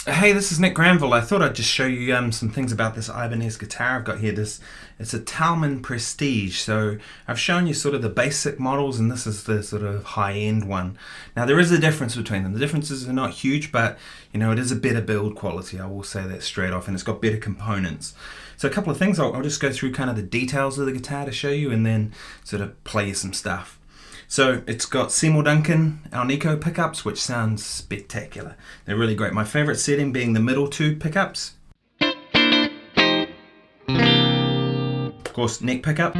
Hey, this is Nick Granville. I thought I'd just show you some things about this Ibanez guitar I've got here. It's a Talman Prestige. So I've shown you sort of the basic models, and this is the sort of high-end one. Now there is a difference between them. The differences are not huge, but you know, it is a better build quality. I will say that straight off, and it's got better components. So a couple of things, I'll just go through kind of the details of the guitar to show you, and then sort of play you some stuff. So it's got Seymour Duncan Alnico pickups, which sounds spectacular. They're really great. My favorite setting being the middle two pickups. Of course, neck pickup.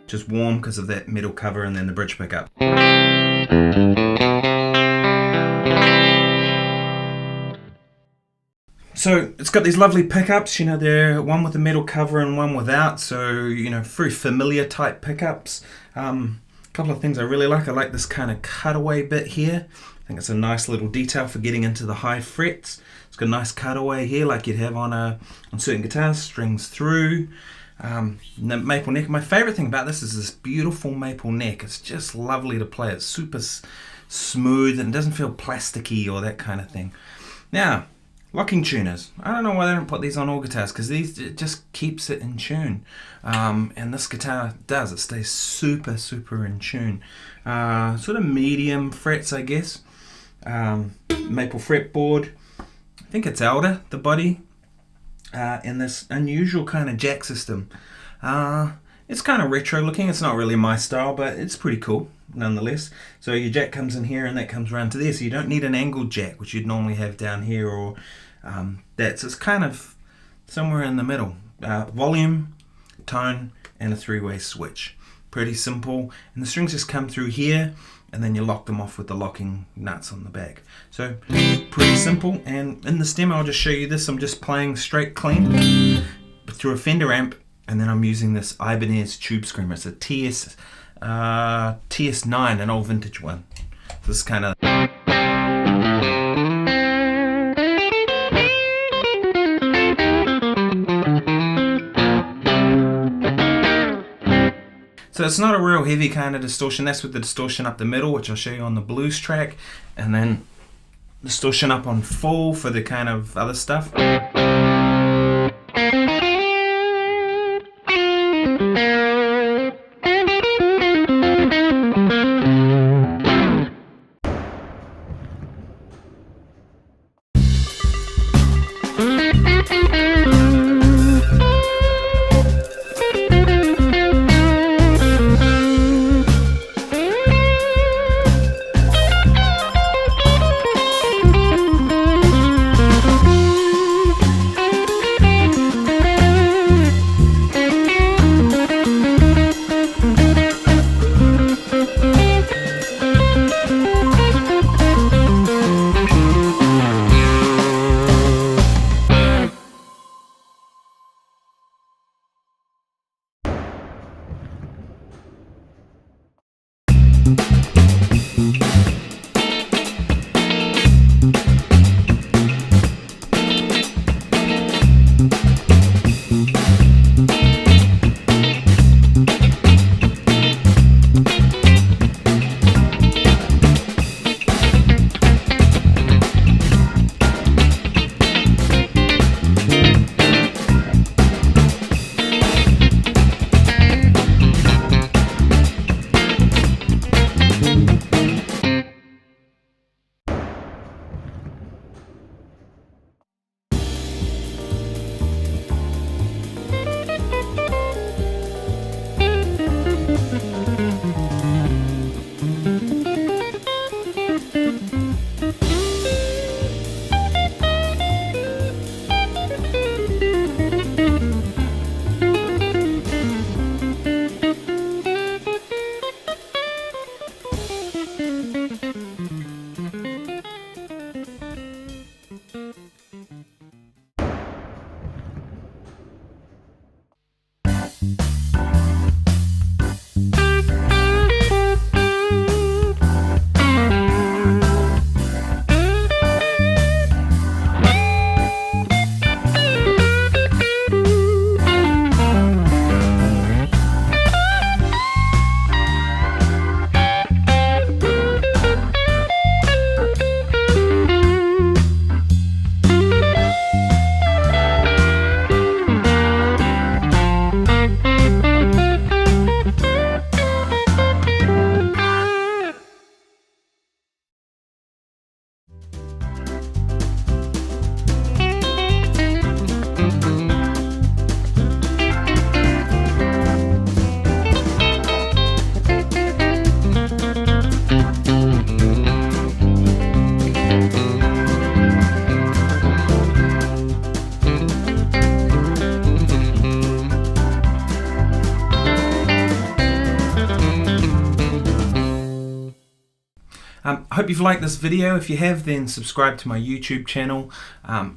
Just warm because of that metal cover, and then the bridge pickup. So it's got these lovely pickups, you know, they're one with a metal cover and one without, so, you know, very familiar type pickups. A couple of things I really like. I like this kind of cutaway bit here. I think it's a nice little detail for getting into the high frets. It's got a nice cutaway here like you'd have on certain guitars, strings through. The maple neck. My favorite thing about this is this beautiful maple neck. It's just lovely to play. It's super smooth and doesn't feel plasticky or that kind of thing. Now, locking tuners. I don't know why they don't put these on all guitars, because it just keeps it in tune. And this guitar does. It stays super in tune. Sort of medium frets, I guess. Maple fretboard. I think it's Elder, the body. And this unusual kind of jack system. It's kind of retro looking. It's not really my style, but it's pretty cool nonetheless. So your jack comes in here and that comes around to there, so you don't need an angled jack, which you'd normally have down here, or that. So it's kind of somewhere in the middle. Volume, tone, and a three-way switch. Pretty simple. And the strings just come through here, and then you lock them off with the locking nuts on the back. So pretty simple. And in this demo I'll just show you this. I'm just playing straight clean through a Fender amp, and then I'm using this Ibanez tube screamer. It's a TS9, an old vintage one. So this kind of... So it's not a real heavy kind of distortion. That's with the distortion up the middle, which I'll show you on the blues track, and then distortion up on full for the kind of other stuff. I hope you've liked this video. If you have, then subscribe to my YouTube channel,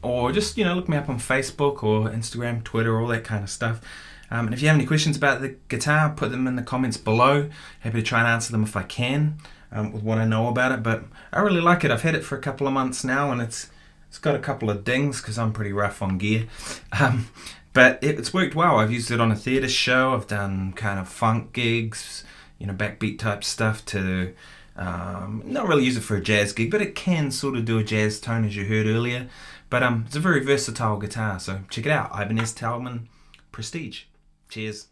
or just look me up on Facebook or Instagram, Twitter, all that kind of stuff. And if you have any questions about the guitar, put them in the comments below. Happy to try and answer them if I can, with what I know about it. But I really like it. I've had it for a couple of months now, and it's got a couple of dings because I'm pretty rough on gear. But it's worked well. I've used it on a theatre show. I've done kind of funk gigs, backbeat type stuff, to not really use it for a jazz gig, but it can sort of do a jazz tone, as you heard earlier. But it's a very versatile guitar, so check it out. Ibanez Talman Prestige. Cheers.